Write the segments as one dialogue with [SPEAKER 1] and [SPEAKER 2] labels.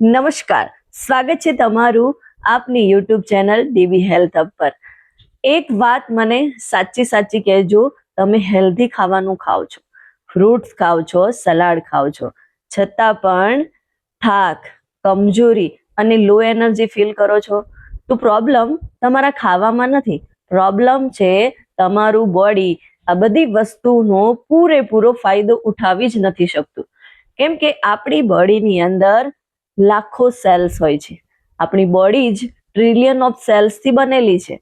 [SPEAKER 1] નમસ્કાર, સ્વાગત છે તમારું આપની YouTube channel dB health hub પર। એક વાત મને સાચી સાચી કહેજો, તમે હેલ્ધી ખાવાનું ખાઓ છો, ફ્રૂટ્સ ખાઓ છો, સલાડ ખાઓ છો, છતાં પણ થાક, કમજોરી અને લો એનર્જી ફીલ કરો છો, તો પ્રોબ્લેમ તમારા ખાવામાં નથી, પ્રોબ્લેમ છે તમારું બોડી આ બધી વસ્તુનો પૂરેપૂરો ફાયદો ઉઠાવી જ નથી શકતું। કેમ કે આપણી બોડીની અંદર લાખો સેલ્સ હોય છે, આપણી બોડી જ ટ્રિલિયન ઓફ સેલ્સથી બનેલી છે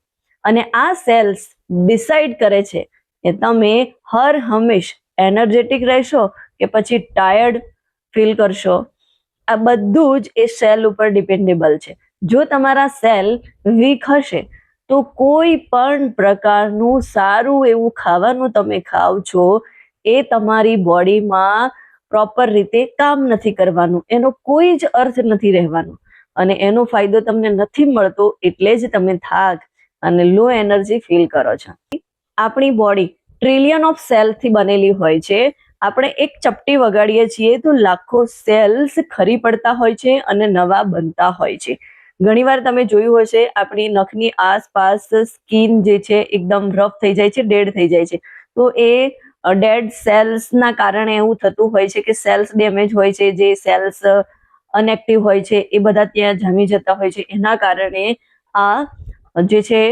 [SPEAKER 1] અને આ સેલ્સ ડિસાઇડ કરે છે કે તમે હર હંમેશ એનર્જેટિક રહેશો કે પછી ટાયર્ડ ફીલ કરશો। આ બધું જ એ સેલ ઉપર ડિપેન્ડેબલ છે। જો તમારા સેલ વીક હશે તો કોઈ પણ પ્રકારનું સારું એવું ખાવાનું તમે ખાવ છો એ તમારી બોડીમાં પ્રોપર રીતે કામ નથી કરવાનું, એનો કોઈ જ અર્થ નથી રહેવાનો અને એનો ફાયદો તમને નથી મળતો, એટલે જ તમે થાક અને લો એનર્જી ફીલ કરો છો। આપણી બોડી ટ્રિલિયન ઓફ સેલથી બનેલી હોય છે। આપણે એક ચપટી વગાડીએ છીએ તો લાખો સેલ્સ ખરી પડતા હોય છે અને નવા બનતા હોય છે। ઘણીવાર તમે જોયું હશે આપણી નખની આસપાસ સ્કિન જે છે એકદમ રફ થઈ જાય છે, ડેડ થઈ જાય છે, તો એ ડેડ સેલ્સના કારણે એવું થતું હોય છે કે સેલ્સ ડેમેજ હોય છે, જે સેલ્સ અનએક્ટિવ હોય છે એ બધા ત્યાં જામી જતા હોય છે, એના કારણે આ જે છે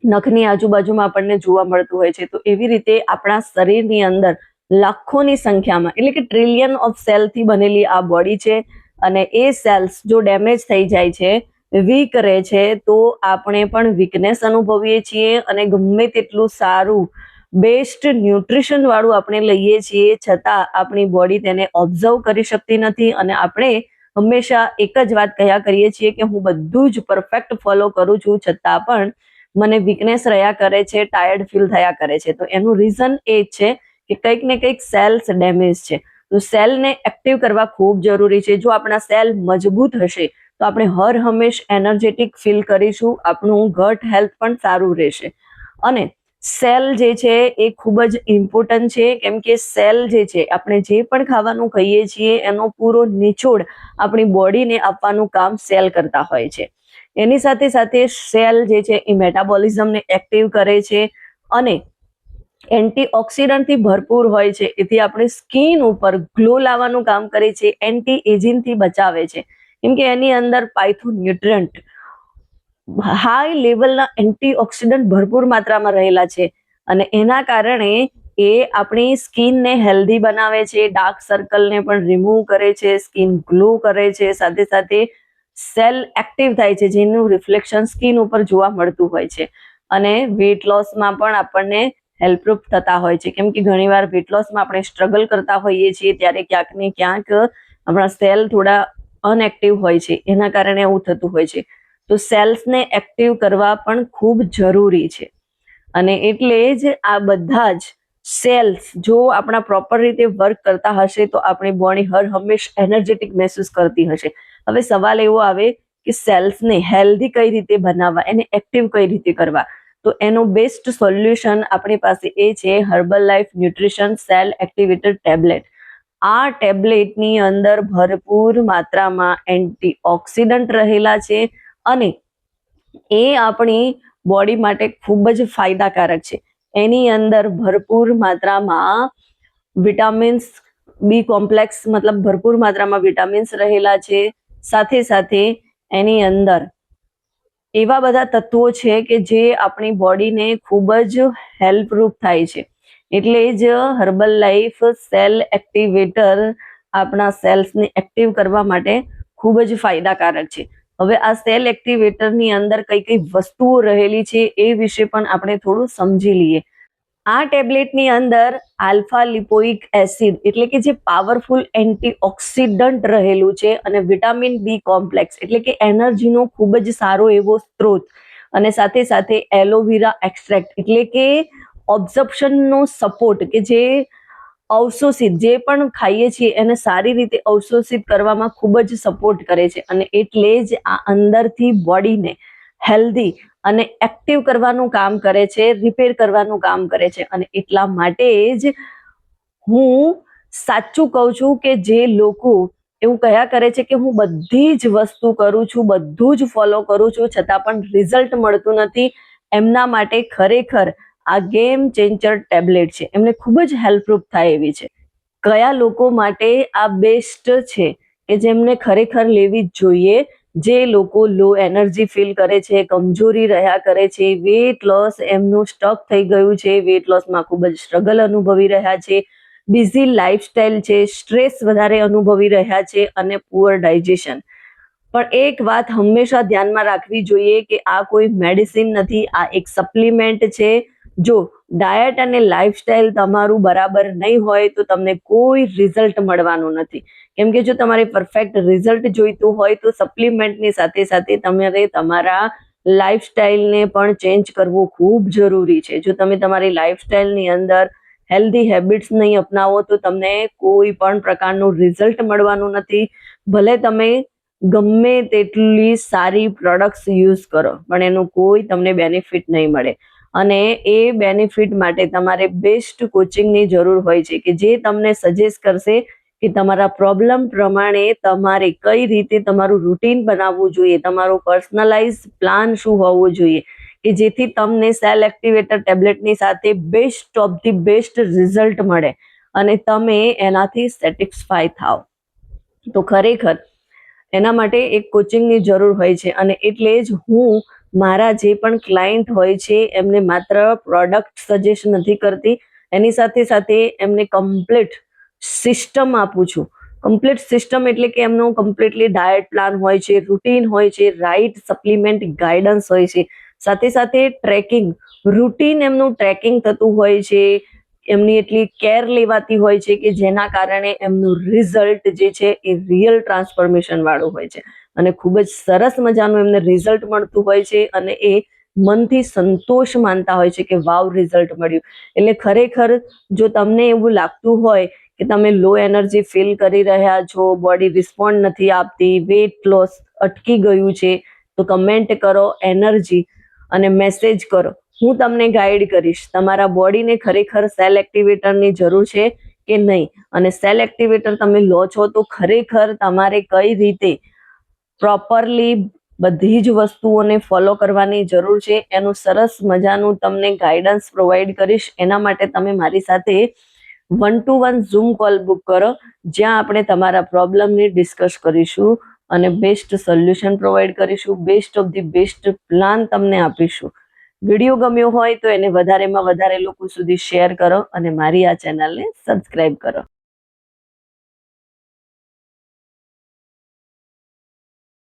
[SPEAKER 1] નખની આજુબાજુમાં આપણને જોવા મળતું હોય છે। તો એવી રીતે આપણા શરીરની અંદર લાખોની સંખ્યામાં એટલે કે ટ્રિલિયન ઓફ સેલથી બનેલી આ બોડી છે અને એ સેલ્સ જો ડેમેજ થઈ જાય છે, વીક રહે છે, તો આપણે પણ વીકનેસ અનુભવીએ છીએ અને ગમે તેટલું સારું બેસ્ટ ન્યુટ્રિશન વાળું આપણે લઈએ છીએ છતાં આપણી બોડી તેને ઓબ્ઝર્વ કરી શકતી નથી અને આપણે હંમેશા એક જ વાત કહ્યા કરીએ છીએ કે હું બધું જ પરફેક્ટ ફોલો કરું છું છતાં પણ મને વીકનેસ રહ્યા કરે છે, ટાયર્ડ ફીલ થયા કરે છે। તો એનું રીઝન એ છે કે કંઈક ને કંઈક સેલ્સ ડેમેજ છે। તો સેલને એક્ટિવ કરવા ખૂબ જરૂરી છે। જો આપણા સેલ મજબૂત હશે તો આપણે હર હંમેશ એનર્જેટિક ફીલ કરીશું, આપણું ગટ હેલ્થ પણ સારું રહેશે અને સેલ જે છે એ ખૂબ જ ઇમ્પોર્ટન્ટ છે, કેમ કે સેલ જે છે આપણે જે પણ ખાવાનું ખાઈએ છીએ એનો પૂરો નિચોડ આપણી બોડીને આપવાનું કામ સેલ કરતા હોય છે। એની સાથે સાથે સેલ જે છે એ મેટાબોલિઝમને એક્ટિવ કરે છે અને એન્ટીઓક્સિડન્ટથી ભરપૂર હોય છે, એથી આપણી સ્કિન ઉપર ગ્લો લાવવાનું કામ કરે છે, એન્ટી એજિંગથી બચાવે છે, કેમ કે એની અંદર પાયથોન્યુટ્રન્ટ હાઈ લેવલના એન્ટીઓક્સિડન્ટ ભરપૂર માત્રામાં રહેલા છે અને એના કારણે એ આપણી સ્કિનને હેલ્ધી બનાવે છે, ડાર્ક સર્કલને પણ રિમૂવ કરે છે, સ્કિન ગ્લો કરે છે, સાથે સાથે સેલ એક્ટિવ થાય છે જેનું રિફ્લેક્શન સ્કિન ઉપર જોવા મળતું હોય છે અને વેટ લોસમાં પણ આપણને હેલ્પરૂપ થતા હોય છે, કેમ કે ઘણીવાર વેટ લોસમાં આપણે સ્ટ્રગલ કરતા હોઈએ છીએ ત્યારે ક્યાંક ને ક્યાંક આપણા સેલ થોડા અનએક્ટિવ હોય છે, એના કારણે એવું થતું હોય છે। તો સેલ્સને એક્ટિવ કરવા પણ ખૂબ જરૂરી છે અને એટલે જ આ બધા જ સેલ્સ જો આપણા પ્રોપર રીતે વર્ક કરતા હશે તો આપણી બોડી હર હંમેશ એનર્જેટિક મહેસૂસ કરતી હશે। હવે સવાલ એવો આવે કે સેલ્સને હેલ્ધી કઈ રીતે બનાવવા, એને એક્ટિવ કઈ રીતે કરવા, તો એનો બેસ્ટ સોલ્યુશન આપણી પાસે એ છે herbal life nutrition cell activator tablet. આ ટેબ્લેટની અંદર ભરપૂર માત્રામાં એન્ટીઓક્સિડન્ટ રહેલા છે અને એ આપણી બોડી માટે ખૂબ જ ફાયદાકારક છે। એની અંદર ભરપૂર માત્રામાં વિટામિન્સ બી કોમ્પ્લેક્સ મતલબ ભરપૂર માત્રામાં વિટામિન્સ રહેલા છે, સાથે સાથે એની અંદર એવા બધા તત્વો છે કે જે આપણી બોડીને ખૂબ જ હેલ્પરૂપ થાય છે, એટલે જ હર્બલ લાઈફ સેલ એક્ટિવેટર આપણા સેલ્સને એક્ટિવ કરવા માટે ખૂબ જ ફાયદાકારક છે। હવે આ સેલ એક્ટિવેટરની અંદર કઈ કઈ વસ્તુઓ રહેલી છે એ વિશે પણ આપણે થોડું સમજી લઈએ। આ ટેબ્લેટની અંદર આલ્ફા લિપોઇક એસિડ એટલે કે જે પાવરફુલ એન્ટીઓક્સિડન્ટ રહેલું છે અને વિટામિન બી કોમ્પ્લેક્સ એટલે કે એનર્જીનો ખૂબ જ સારો એવો સ્ત્રોત અને સાથે સાથે એલોવેરા એક્સ્ટ્રેક્ટ એટલે કે ઓબ્ઝર્પ્શનનો સપોર્ટ કે જે અવશોષિત જે પણ ખાઈએ છીએ એને સારી રીતે અવશોષિત કરવામાં ખૂબ જ સપોર્ટ કરે છે અને એટલે જ આ અંદરથી બોડીને હેલ્ધી અને એક્ટિવ કરવાનું કામ કરે છે, રિપેર કરવાનું કામ કરે છે અને એટલા માટે જ હું સાચું કહું છું કે જે લોકો એવું કયા કરે છે કે હું બધી જ વસ્તુ કરું છું, બધું જ ફોલો કરું છું, છતાં પણ રિઝલ્ટ મળતું નથી. એમના માટે ખરેખર આ ગેમ ચેન્જર ટેબ્લેટ છે, એમને ખૂબ જ હેલ્પરૂપ થાય એવી છે. કયા લોકો માટે આ બેસ્ટ છે કે જેમને ખરેખર લેવી જ જોઈએ? જે લોકો લો એનર્જી ફીલ કરે છે, કમજોરી રહ્યા કરે છે, વેટ લોસ એમનું સ્ટક થઈ ગયું છે, વેટ લોસમાં ખૂબ જ સ્ટ્રગલ અનુભવી રહ્યા છે, બિઝી લાઈફસ્ટાઈલ છે, સ્ટ્રેસ વધારે અનુભવી રહ્યા છે અને પુઅર ડાયજેશન. પણ એક વાત હંમેશા ધ્યાનમાં રાખવી જોઈએ કે આ કોઈ મેડિસિન નથી, આ એક સપ્લિમેન્ટ છે. જો ડાયટ અને લાઈફસ્ટાઈલ તમારું બરાબર નહીં હોય તો તમને કોઈ રિઝલ્ટ મળવાનું નથી. કેમ કે જો તમારે પરફેક્ટ રિઝલ્ટ જોઈતું હોય તો સપ્લિમેન્ટની સાથે સાથે તમારે તમારા લાઈફસ્ટાઈલને પણ ચેન્જ કરવું ખૂબ જરૂરી છે. જો તમે તમારી લાઈફસ્ટાઈલની અંદર હેલ્ધી હેબિટ્સ નહીં અપનાવો તો તમને કોઈ પણ પ્રકારનું રિઝલ્ટ મળવાનું નથી. ભલે તમે ગમે તેટલી સારી પ્રોડક્ટ્સ યુઝ કરો પણ એનું કોઈ તમને બેનિફિટ નહીં મળે. અને એ બેનિફિટ માટે તમારે બેસ્ટ કોચિંગની જરૂર હોય છે કે જે તમને સજેસ્ટ કરશે કે તમારા પ્રોબ્લેમ પ્રમાણે તમારે કઈ રીતે તમારું રૂટીન બનાવવું જોઈએ, તમારો પર્સનલાઇઝ પ્લાન શું હોવો જોઈએ કે જેથી તમને સેલ એક્ટિવેટર ટેબ્લેટની સાથે best of the best result મળે અને તમે એનાથી સેટિસ્ફાય થાવ. તો ખરેખર એના માટે એક કોચિંગની જરૂર હોય છે અને એટલે જ હું મારા જે પણ ક્લાયન્ટ હોય છે એમને માત્ર પ્રોડક્ટ સજેસ્ટ નથી કરતી, એની સાથે સાથે એમને કમ્પ્લીટ સિસ્ટમ આપું છું. કમ્પ્લીટ સિસ્ટમ એટલે કે એમનું કમ્પ્લીટલી ડાયટ પ્લાન હોય છે, રૂટીન હોય છે, રાઇટ સપ્લિમેન્ટ ગાઈડન્સ હોય છે, સાથે સાથે ટ્રેકિંગ રૂટીન એમનું ટ્રેકિંગ થતું હોય છે, એમની એટલી કેર લેવાતી હોય છે કે જેના કારણે એમનું રિઝલ્ટ જે છે એ રિયલ ટ્રાન્સફોર્મેશન વાળું હોય છે અને ખૂબ જ સરસ મજાનું એમને રિઝલ્ટ મળતું હોય છે અને એ મનથી સંતોષ માનતા હોય છે કે વાવ રિઝલ્ટ મળ્યું. એટલે ખરેખર જો તમને એવું લાગતું હોય કે તમે લો એનર્જી ફીલ કરી રહ્યા છો, બોડી રિસ્પોન્ડ નથી આપતી, વેટ લોસ અટકી ગયું છે, તો કમેન્ટ કરો એનર્જી અને મેસેજ કરો. હું તમને ગાઈડ કરીશ તમારા બોડીને ખરેખર સેલ એક્ટિવેટરની જરૂર છે કે નહીં, અને સેલ એક્ટિવેટર તમે લો છો તો ખરેખર તમારે કઈ રીતે પ્રોપરલી બધી જ વસ્તુઓને ફોલો કરવાની જરૂર છે એનું સરસ મજાનું તમને ગાઈડન્સ પ્રોવાઈડ કરીશ. એના માટે તમે મારી સાથે 1-to-1 ઝૂમ કોલ બુક કરો, જ્યાં આપણે તમારા પ્રોબ્લેમને ડિસ્કસ કરીશું અને બેસ્ટ સોલ્યુશન પ્રોવાઈડ કરીશું, best of the best plan તમને આપીશું. વિડીયો ગમ્યો હોય તો એને વધારેમાં વધારે લોકો સુધી શેર કરો અને મારી આ ચેનલને સબસ્ક્રાઈબ કરો.